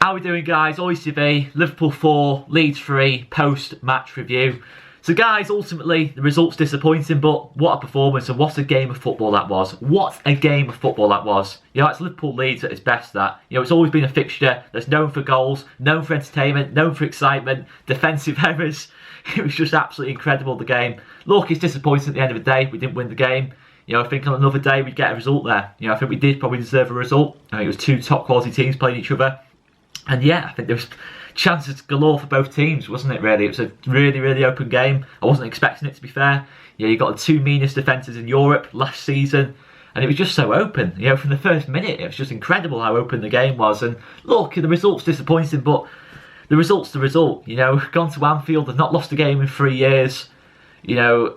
How are we doing, guys? ALTV, Liverpool 4, Leeds 3, post-match review. So guys, ultimately, the result's disappointing, but what a performance and what a game of football that was. What a game of football that was. You know, it's Liverpool Leeds at its best, that. You know, it's always been a fixture that's known for goals, known for entertainment, known for excitement, defensive errors. It was just absolutely incredible, the game. Look, it's disappointing at the end of the day. We didn't win the game. You know, I think on another day we'd get a result there. You know, I think we did probably deserve a result. I think it was two top quality teams playing each other. And yeah, I think there was chances galore for both teams, wasn't it, really? It was a really, really open game. I wasn't expecting it, to be fair. You know, you got the two meanest defences in Europe last season, and it was just so open. You know, from the first minute, it was just incredible how open the game was. And look, the result's disappointing, but the result's the result. You know, gone to Anfield, they've not lost a game in 3 years. You know,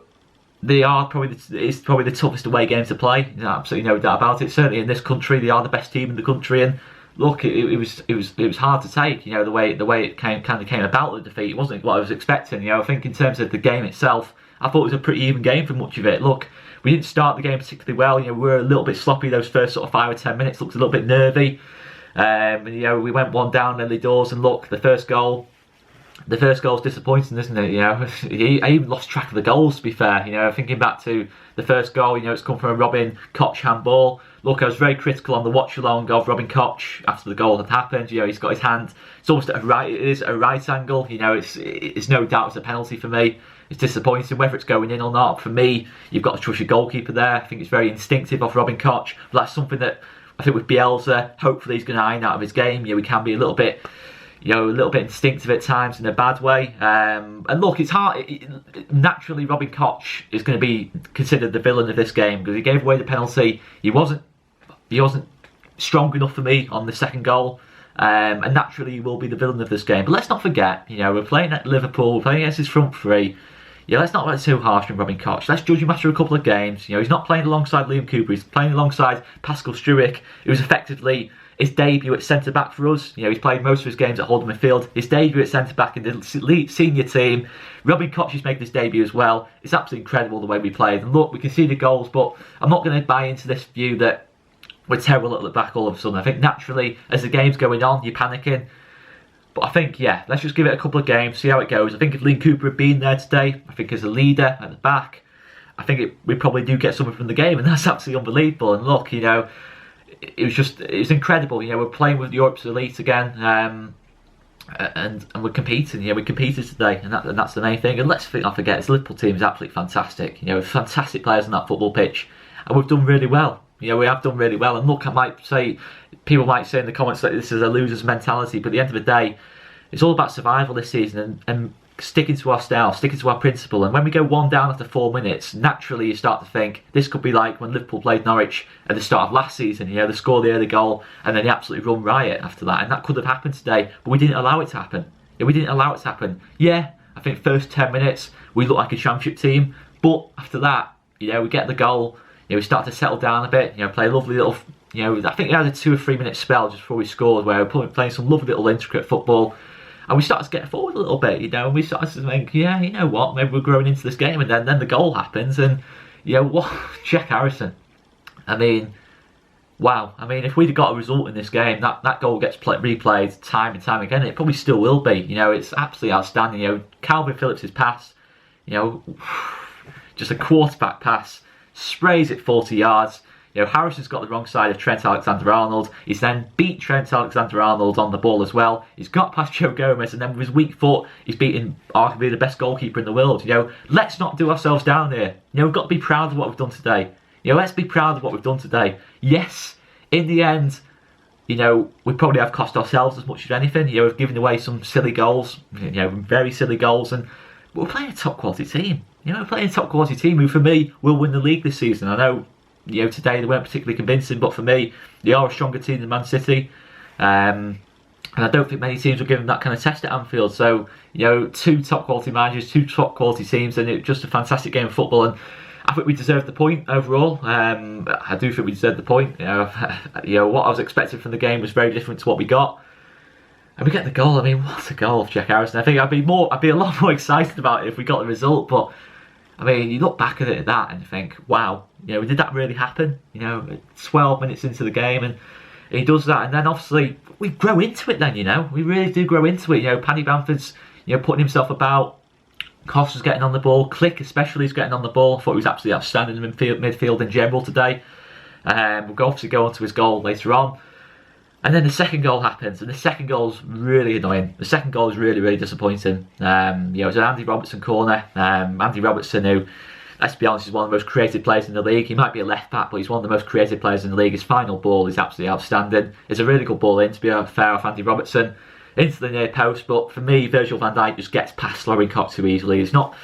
it's probably the toughest away game to play. You know, absolutely no doubt about it. Certainly in this country, they are the best team in the country, and look, it was hard to take. You know, the way it kind of came about, the defeat. It wasn't what I was expecting. You know, I think in terms of the game itself, I thought it was a pretty even game for much of it. Look, we didn't start the game particularly well. You know, we were a little bit sloppy those first sort of 5 or 10 minutes. Looked a little bit nervy. And, you know, we went one down early doors, and look, the first goal's disappointing, isn't it? You know, I even lost track of the goals, to be fair. You know, thinking back to the first goal, you know, it's come from a Robin Koch handball. Look, I was very critical on the watch along of Robin Koch after the goal had happened. You know, he's got his hand, it's almost at a right, it is at a right angle. You know, it's no doubt it's a penalty for me. It's disappointing whether it's going in or not. For me, you've got to trust your goalkeeper there. I think it's very instinctive off Robin Koch, but that's something that I think with Bielsa, hopefully he's going to iron out of his game. You know, he can be a little bit instinctive at times in a bad way. And look, it's hard. Naturally, Robin Koch is going to be considered the villain of this game because he gave away the penalty. He wasn't strong enough for me on the second goal. And naturally, he will be the villain of this game. But let's not forget, you know, we're playing at Liverpool, we're playing against his front three. Yeah, let's not get too harsh on Robin Koch. Let's judge him after a couple of games. You know, he's not playing alongside Liam Cooper. He's playing alongside Pascal Struijk, who's effectively his debut at centre-back for us. You know, he's played most of his games at holding midfield. His debut at centre-back in the senior team. Robin Koch is making his debut as well. It's absolutely incredible the way we played. And look, we can see the goals, but I'm not going to buy into this view that we're terrible at the back all of a sudden. I think naturally, as the game's going on, you're panicking. But I think, yeah, let's just give it a couple of games, see how it goes. I think if Liam Cooper had been there today, I think as a leader at the back, I think we probably do get something from the game, and that's absolutely unbelievable. And look, you know, it was incredible. You know, we're playing with Europe's elite again, and we're competing. You know, we competed today, and that's the main thing. And let's not forget, this Liverpool team is absolutely fantastic. You know, fantastic players on that football pitch, and we've done really well. You know, we have done really well. And look, people might say in the comments that this is a loser's mentality, but at the end of the day, it's all about survival this season and sticking to our style, sticking to our principle. And when we go one down after 4 minutes, naturally you start to think this could be like when Liverpool played Norwich at the start of last season. You know, they score the early goal and then they absolutely run riot after that. And that could have happened today, but we didn't allow it to happen. Yeah, we didn't allow it to happen. Yeah, I think first 10 minutes we look like a championship team, but after that, you know, we get the goal. You know, we start to settle down a bit. You know, play a lovely little. You know, I think we had a 2 or 3 minute spell just before we scored where we were playing some lovely little intricate football. And we started to get forward a little bit, you know, and we started to think, yeah, you know what, maybe we're growing into this game. And then the goal happens, and, you know, what, Jack Harrison. I mean, wow. I mean, if we'd have got a result in this game, that goal gets replayed time and time again. It probably still will be. You know, it's absolutely outstanding. You know, Calvin Phillips' pass, you know, just a quarterback pass, sprays it 40 yards. You know, Harrison's got the wrong side of Trent Alexander-Arnold. He's then beat Trent Alexander-Arnold on the ball as well. He's got past Joe Gomez, and then with his weak foot, he's beaten arguably the best goalkeeper in the world. You know, let's not do ourselves down here. You know, we've got to be proud of what we've done today. You know, let's be proud of what we've done today. Yes, in the end, you know, we probably have cost ourselves as much as anything. You know, we've given away some silly goals, you know, very silly goals, but we're playing a top quality team. You know, we're playing a top quality team who, for me, will win the league this season. I know, you know, today they weren't particularly convincing, but for me, they are a stronger team than Man City. And I don't think many teams will give them that kind of test at Anfield. So, you know, 2 top quality managers, 2 top quality teams, and it was just a fantastic game of football. And I think we deserved the point overall. I do think we deserved the point. You know, what I was expecting from the game was very different to what we got. And we get the goal. I mean, what a goal of Jack Harrison. I think I'd be a lot more excited about it if we got the result, but I mean, you look back at it and you think, wow, you know, did that really happen? You know, 12 minutes into the game, and he does that, and then obviously we grow into it. Then we really do grow into it. Paddy Bamford's putting himself about. Costa's getting on the ball. Click especially is getting on the ball. I thought he was absolutely outstanding in midfield in general today. We'll obviously go on to his goal later on. And then the second goal happens, and the second goal is really annoying. The second goal is really, really disappointing. It's an Andy Robertson corner. Andy Robertson, who, let's be honest, is one of the most creative players in the league. He might be a left back, but he's one of the most creative players in the league. His final ball is absolutely outstanding. It's a really good ball in, to be fair, off Andy Robertson. Into the near post, but for me, Virgil van Dijk just gets past Laurie Cox too easily. It's not,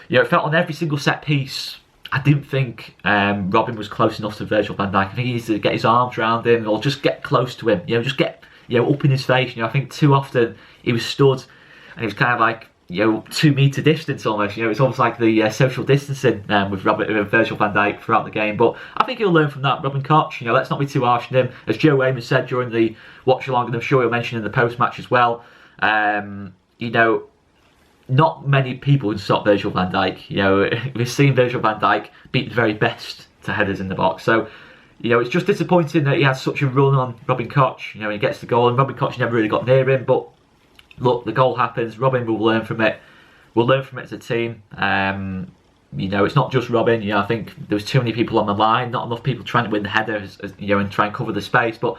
it felt on every single set piece. I didn't think Robin was close enough to Virgil van Dijk. I think he needs to get his arms around him or just get close to him. Just get up in his face. I think too often he was stood and he was kind of like 2 metre distance almost. It's almost like the social distancing with Virgil van Dijk throughout the game. But I think he'll learn from that. Robin Koch, let's not be too harsh on him. As Joe Wayman said during the watch along, and I'm sure he'll mention in the post match as well. Not many people can stop Virgil van Dijk. We've seen Virgil van Dijk beat the very best to headers in the box. So it's just disappointing that he has such a run on Robin Koch. He gets the goal, and Robin Koch never really got near him, but. Look, the goal happens. Robin will learn from it. We'll learn from it as a team. It's not just Robin. I think there was too many people on the line. Not enough people trying to win the header, and try and cover the space. But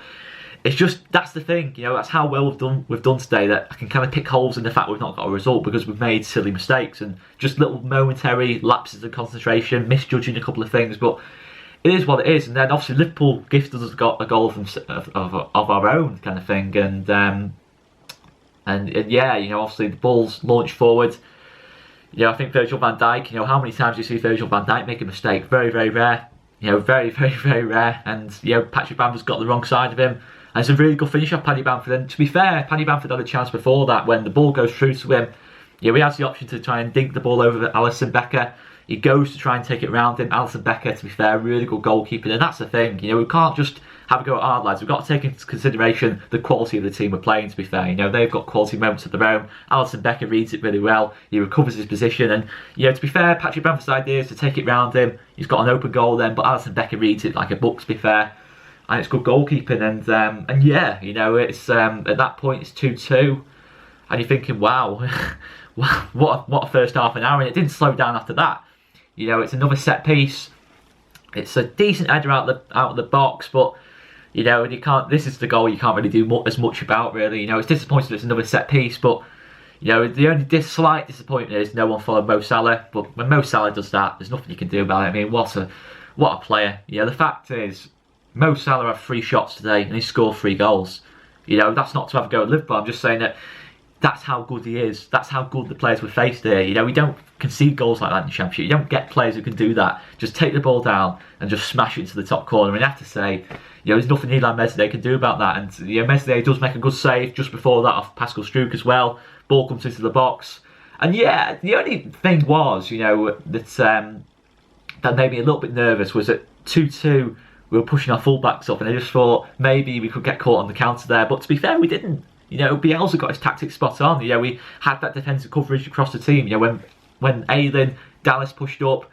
it's just that's the thing. That's how well we've done today. That I can kind of pick holes in the fact we've not got a result because we've made silly mistakes and just little momentary lapses of concentration, misjudging a couple of things. But it is what it is. And then obviously Liverpool gifted us a goal of our own kind of thing. And obviously the ball's launched forward. I think Virgil van Dijk, how many times do you see Virgil van Dijk make a mistake? Very, very rare. Very, very, very rare. And, Patrick Bamford's got the wrong side of him. And it's a really good finish off Paddy Bamford. And to be fair, Paddy Bamford had a chance before that when the ball goes through to him. He has the option to try and dink the ball over Alisson Becker. He goes to try and take it round him. Alisson Becker, to be fair, really good goalkeeping. And that's the thing. We can't just have a go at our lads. We've got to take into consideration the quality of the team we're playing, to be fair. They've got quality moments of their own. Alisson Becker reads it really well. He recovers his position. And, to be fair, Patrick Bamford's idea is to take it round him. He's got an open goal then, but Alisson Becker reads it like a book, to be fair. And it's good goalkeeping. It's at that point, it's 2-2. And you're thinking, wow, what a first half an hour. And it didn't slow down after that. It's another set piece. It's a decent header out of the box, but you can't. This is the goal you can't really do as much about, really. It's disappointing it's another set piece, but the only slight disappointment is no one followed Mo Salah. But when Mo Salah does that, there's nothing you can do about it. I mean, what a player. The fact is, Mo Salah had 3 shots today and he scored 3 goals. That's not to have a go at Liverpool. I'm just saying that. That's how good he is. That's how good the players we faced here. We don't concede goals like that in the Championship. You don't get players who can do that. Just take the ball down and just smash it into the top corner. And I have to say, there's nothing Ilan Meslier can do about that. And Meslier does make a good save just before that off Pascal Struijk as well. Ball comes into the box. And the only thing was, that made me a little bit nervous was at 2-2, we were pushing our fullbacks up, and I just thought maybe we could get caught on the counter there. But to be fair, we didn't. Bielsa got his tactics spot on. We had that defensive coverage across the team. When Aylin, Dallas pushed up,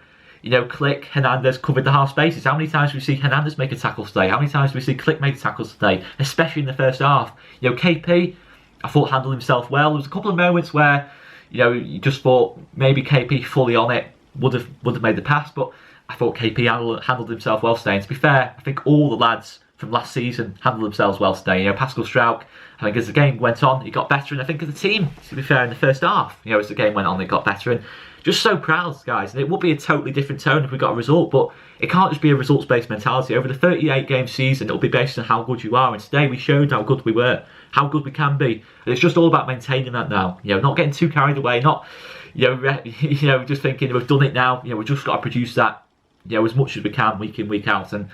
Click, Hernandez covered the half spaces. How many times do we see Hernandez make a tackle today? How many times do we see Click make tackles today? Especially in the first half. KP, I thought handled himself well. There was a couple of moments where, you just thought maybe KP fully on it would have made the pass, but I thought KP handled himself well today. And to be fair, I think all the lads from last season handled themselves well today. Pascal Struijk, I think as the game went on, he got better, and I think as a team, to be fair, in the first half, as the game went on, they got better, and just so proud, guys. And it would be a totally different tone if we got a result, but it can't just be a results-based mentality. Over the 38-game season, it'll be based on how good you are, and today we showed how good we were, how good we can be, and it's just all about maintaining that now. Not getting too carried away, not just thinking we've done it now. We've just got to produce that, as much as we can, week in, week out, and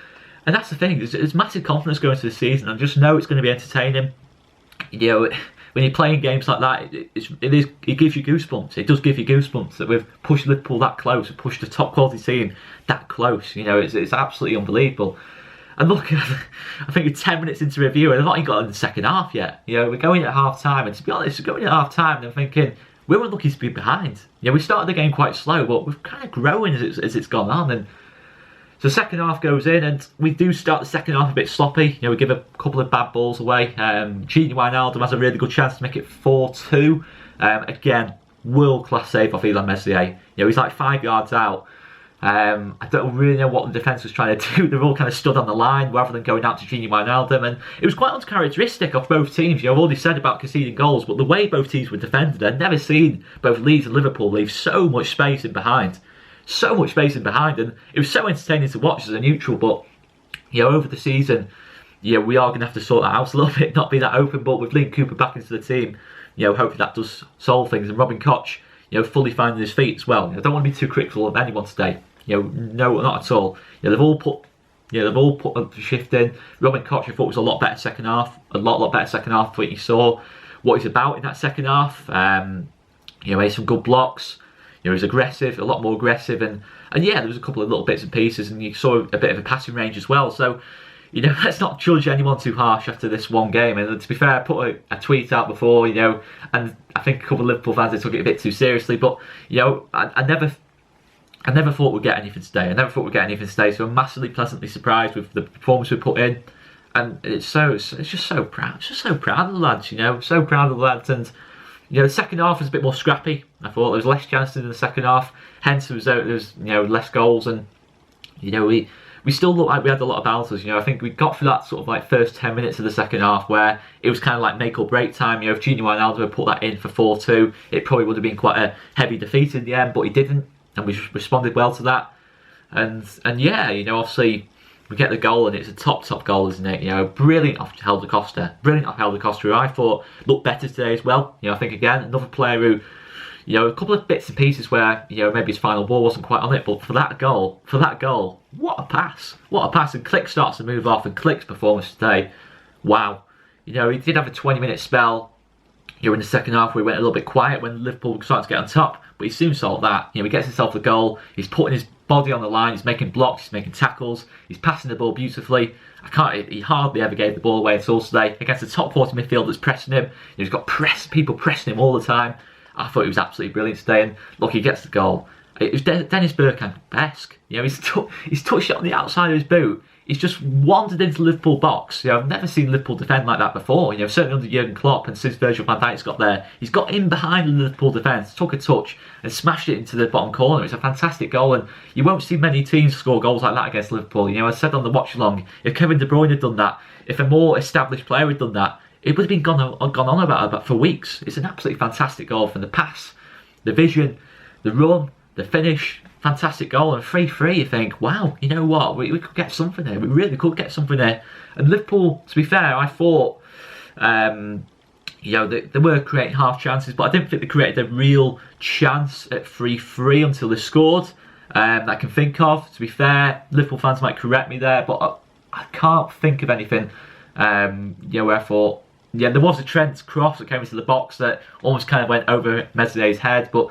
that's the thing. There's massive confidence going into the season. I just know it's going to be entertaining. When you're playing games like that, it gives you goosebumps. It does give you goosebumps that we've pushed Liverpool that close, we've pushed a top quality team that close. It's absolutely unbelievable. And look, I think we're 10 minutes into review and I've not even got in the second half yet. We're going at half time, and to be honest, we're going at half time and I'm thinking we're unlucky to be behind. We started the game quite slow, but we're kind of growing as it's gone on. And So second half goes in, and we do start the second half a bit sloppy. You know, we give a couple of bad balls away. Gini Wijnaldum has a really good chance to make it 4-2. Again, world-class save off Illan Meslier. You know, he's like 5 yards out. I don't really know what the defence was trying to do. They're all kind of stood on the line rather than going out to Gini Wijnaldum, and it was quite uncharacteristic of both teams. You know, I've already said about conceding goals, but the way both teams were defended, I've never seen both Leeds and Liverpool leave so much space in behind. So much space in behind, and it was so entertaining to watch as a neutral. But you know, over the season, yeah, we are going to have to sort that out a little bit, not be that open. But with Liam Cooper back into the team, you know, hopefully that does solve things. And Robin Koch, you know, fully finding his feet as well. I don't want to be too critical of anyone today. You know, no, not at all. You know, they've all put a shift in. Robin Koch, I thought, was a lot better second half. A lot better second half. What you saw, what he's about in that second half. You know, made some good blocks. You know, he was aggressive, a lot more aggressive, and yeah, there was a couple of little bits and pieces, and you saw a bit of a passing range as well. So, you know, let's not judge anyone too harsh after this one game. And to be fair, I put a tweet out before, you know, and I think a couple of Liverpool fans, they took it a bit too seriously. But you know, I never thought we'd get anything today. So I'm massively pleasantly surprised with the performance we put in, and it's just so proud. Just so proud of the lads, you know, so proud of the lads. And you know, the second half was a bit more scrappy. I thought there was less chances in the second half. Hence, there was you know, less goals, and you know, we still looked like we had a lot of balances. You know, I think we got through that sort of like first 10 minutes of the second half where it was kind of like make or break time. You know, if Gini Wijnaldum had put that in for 4-2, it probably would have been quite a heavy defeat in the end, but he didn't, and we responded well to that. And yeah, you know, obviously we get the goal, and it's a top goal, isn't it? You know, brilliant off Helder Costa, who I thought looked better today as well. You know, I think again, another player who, you know, a couple of bits and pieces where, you know, maybe his final ball wasn't quite on it, but for that goal, what a pass, and Click starts to move off, and Click's performance today, wow. You know, he did have a 20-minute spell, you know, in the second half where he went a little bit quiet when Liverpool started to get on top, but he soon solved that. You know, he gets himself the goal, he's putting his body on the line, he's making blocks, he's making tackles, he's passing the ball beautifully. He hardly ever gave the ball away at all today against the top 40 midfield that's pressing him. You know, he's got people pressing him all the time. I thought he was absolutely brilliant today, and look, he gets the goal. It was Dennis Bergkamp-esque. You know, he's touched it on the outside of his boot. He's just wandered into the Liverpool box. You know, I've never seen Liverpool defend like that before. You know, certainly under Jurgen Klopp, and since Virgil van Dijk's got there, he's got in behind the Liverpool defence, took a touch and smashed it into the bottom corner. It's a fantastic goal, and you won't see many teams score goals like that against Liverpool. You know, I said on the watch along, if Kevin De Bruyne had done that, if a more established player had done that, it would have been gone on about for weeks. It's an absolutely fantastic goal from the pass, the vision, the run, the finish. Fantastic goal, and 3-3. You think, wow, you know what? We could get something there. We really could get something there. And Liverpool, to be fair, I thought, you know, they were creating half chances, but I didn't think they created a real chance at 3-3 until they scored. That I can think of. To be fair, Liverpool fans might correct me there, but I can't think of anything. You know, where I thought, yeah, there was a Trent cross that came into the box that almost kind of went over Meslier's head, but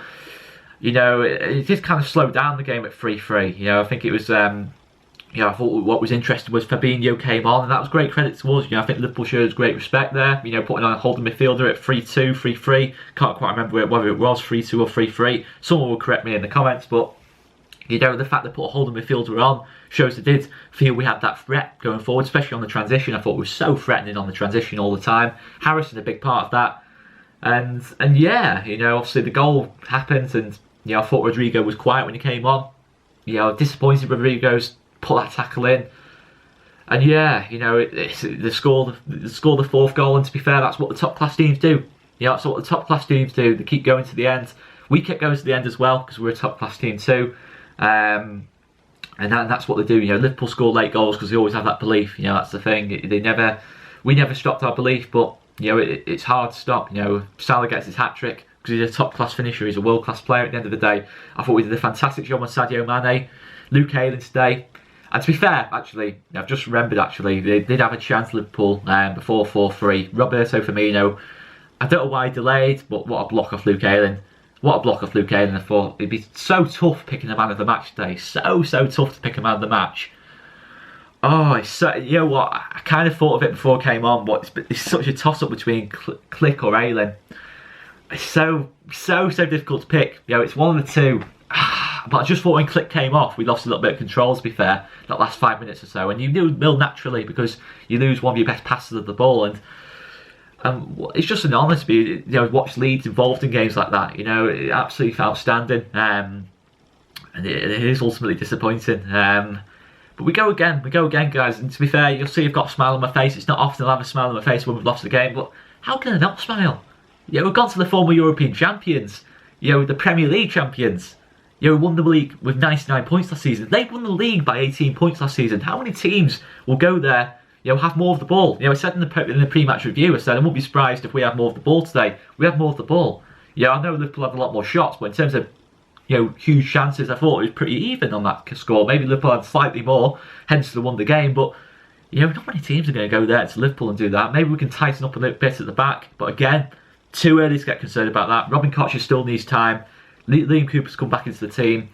you know, it just kind of slowed down the game at 3-3. You know, I think it was, you know, I thought what was interesting was Fabinho came on, and that was great credit towards. You know, I think Liverpool showed great respect there. You know, putting on a holding midfielder at 3-2, 3-3. Can't quite remember whether it was 3-2 or 3-3. Someone will correct me in the comments, but you know, the fact they put a holding midfielder on shows they did feel we had that threat going forward, especially on the transition. I thought we were so threatening on the transition all the time. Harrison a big part of that, and yeah, you know, obviously the goal happened, and you know, I thought Rodrigo was quiet when he came on. You know, disappointed Rodrigo's put that tackle in. And yeah, you know, they scored the fourth goal, and to be fair, that's what the top class teams do. You know, that's what the top class teams do. They keep going to the end. We kept going to the end as well because we're a top class team too. And that's what they do. You know, Liverpool score late goals because they always have that belief. You know, that's the thing. We never stopped our belief, but you know, it's hard to stop. You know, Salah gets his hat trick because he's a top class finisher. He's a world class player. At the end of the day, I thought we did a fantastic job on Sadio Mane, Luke Ayling today. And to be fair, actually, I've just remembered, actually, they did have a chance, Liverpool, before 4-3. Roberto Firmino, I don't know why he delayed, but what a block off Luke Ayling. What a block off Luke Ayling. I thought it'd be so tough picking a man of the match today. So tough to pick a man of the match. Oh, it's so, you know what, I kind of thought of it before it came on, but it's such a toss-up between Click or Ayling. It's so difficult to pick. You know, it's one of the two. But I just thought when Click came off, we lost a little bit of control, to be fair, that last 5 minutes or so. And you will naturally, because you lose one of your best passers of the ball. And it's just an honour to be, watch Leeds involved in games like that. Absolutely outstanding. And it is ultimately disappointing. But we go again, guys. And to be fair, you'll see I've got a smile on my face. It's not often I'll have a smile on my face when we've lost the game, but how can I not smile? We've gone to the former European champions. The Premier League champions. We won the league with 99 points last season. They won the league by 18 points last season. How many teams will go there, have more of the ball? I said in the pre-match review, I said I wouldn't be surprised if we have more of the ball today. We have more of the ball. I know Liverpool have a lot more shots, but in terms of huge chances, I thought it was pretty even on that score. Maybe Liverpool had slightly more, hence they won the game. But not many teams are going to go there to Liverpool and do that. Maybe we can tighten up a little bit at the back. But again, too early to get concerned about that. Robin Koch still needs time. Liam Cooper's come back into the team.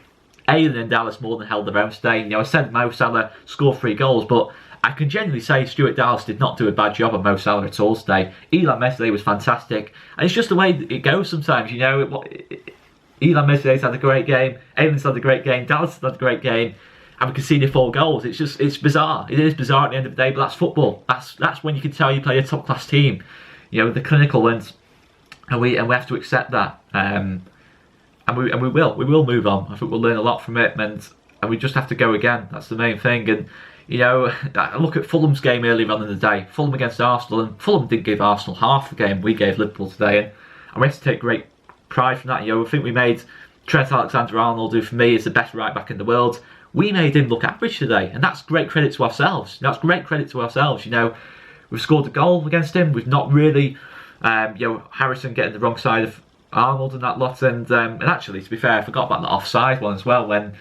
Ayling and Dallas more than held their own today. I said Mo Salah scored 3 goals, but I can genuinely say Stuart Dallas did not do a bad job on Mo Salah at all today. Elan Meslier was fantastic. And it's just the way it goes sometimes, Elan Meslier's had a great game, Aylin's had a great game, Dallas has had a great game, and we conceded 4 goals. It's bizarre. It is bizarre at the end of the day, but that's football. That's when you can tell you play a top class team. The clinical ones, and we have to accept that. And we will move on. I think we'll learn a lot from it, and we just have to go again. That's the main thing. And I look at Fulham's game earlier on in the day. Fulham against Arsenal, and Fulham didn't give Arsenal half the game we gave Liverpool today, and we have to take great pride from that. I think we made Trent Alexander-Arnold, who for me is the best right back in the world. We made him look average today, and that's great credit to ourselves. We've scored a goal against him. We've not really, Harrison getting the wrong side of Arnold and that lot, and actually, to be fair, I forgot about the offside one as well, when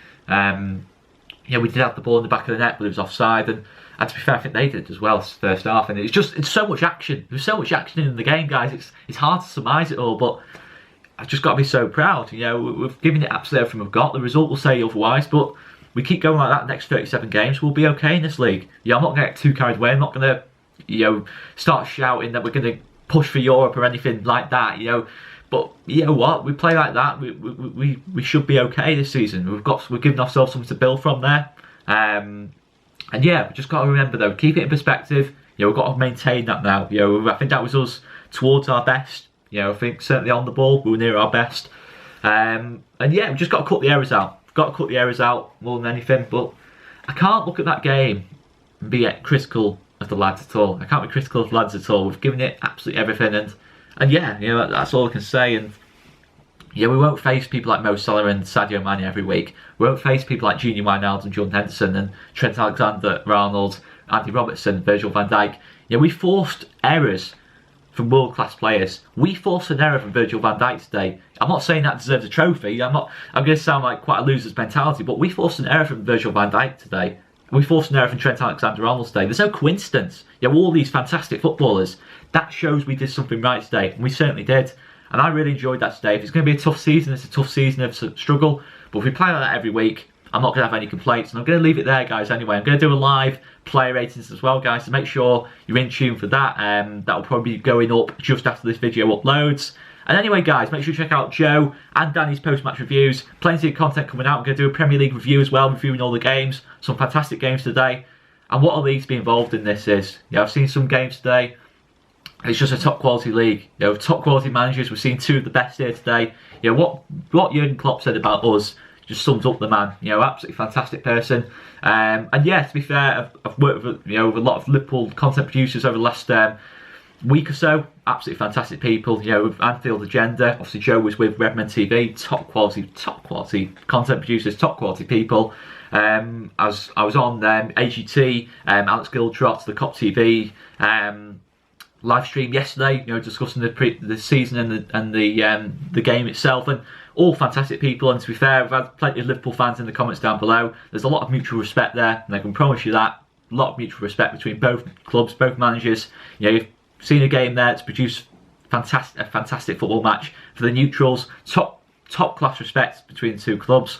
we did have the ball in the back of the net, but it was offside, and to be fair, I think they did as well first half, and it's so much action. There's so much action in the game, guys. It's hard to surmise it all, but I've just got to be so proud. We've given it absolutely everything we've got. The result will say otherwise, but we keep going like that the next 37 games, we'll be okay in this league. I'm not going to get too carried away. I'm not going to, start shouting that we're going to push for Europe or anything like that. But you know what? We play like that. We should be okay this season. We've given ourselves something to build from there. And yeah, we just got to remember though, keep it in perspective. We've got to maintain that now. I think that was us towards our best. I think certainly on the ball we were near our best. And yeah, we've just got to cut the errors out. We've got to cut the errors out more than anything. But I can't look at that game and be critical of the lads at all. I can't be critical of the lads at all. We've given it absolutely everything, and yeah, that's all I can say. And yeah, we won't face people like Mo Salah and Sadio Mane every week. We won't face people like Junior Wijnaldum and Jordan Henderson and Trent Alexander-Arnold, Andy Robertson, Virgil van Dijk. We forced errors from world-class players. We forced an error from Virgil van Dijk today. I'm not saying that deserves a trophy. I'm going to sound like quite a loser's mentality, but we forced an error from Virgil van Dijk today. We forced an error from Trent Alexander-Arnold today. There's no coincidence. All these fantastic footballers. That shows we did something right today, and we certainly did. And I really enjoyed that today. If it's going to be a tough season, it's a tough season of struggle. But if we play like that every week, I'm not going to have any complaints. And I'm going to leave it there, guys, anyway. I'm going to do a live player ratings as well, guys, so make sure you're in tune for that. That will probably be going up just after this video uploads. And anyway, guys, make sure you check out Joe and Danny's post-match reviews. Plenty of content coming out. I'm going to do a Premier League review as well, reviewing all the games. Some fantastic games today. And what a league to be involved in this is. I've seen some games today. It's just a top quality league. Top quality managers. We've seen 2 of the best here today. What Jurgen Klopp said about us just sums up the man. Absolutely fantastic person. And yeah, to be fair, I've worked with with a lot of Liverpool content producers over the last week or so. Absolutely fantastic people. With Anfield Agenda. Obviously, Joe was with Redmen TV. Top quality content producers. Top quality people. As I was on AGT, Alex Giltrot, the Cop TV live stream yesterday. Discussing the season and the game itself, and all fantastic people. And to be fair, we've had plenty of Liverpool fans in the comments down below. There's a lot of mutual respect there, and I can promise you that. A lot of mutual respect between both clubs, both managers. You've seen a game there to produce a fantastic football match for the neutrals. Top class respect between the 2 clubs.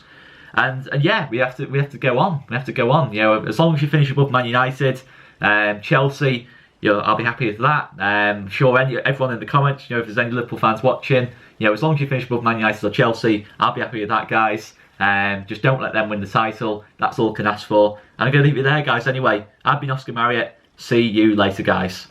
And yeah, we have to go on. We have to go on. As long as you finish above Man United, Chelsea, I'll be happy with that. I'm sure everyone in the comments, if there's any Liverpool fans watching, as long as you finish above Man United or Chelsea, I'll be happy with that, guys. Just don't let them win the title. That's all I can ask for. And I'm going to leave it there, guys. Anyway, I've been Oscar Marriott. See you later, guys.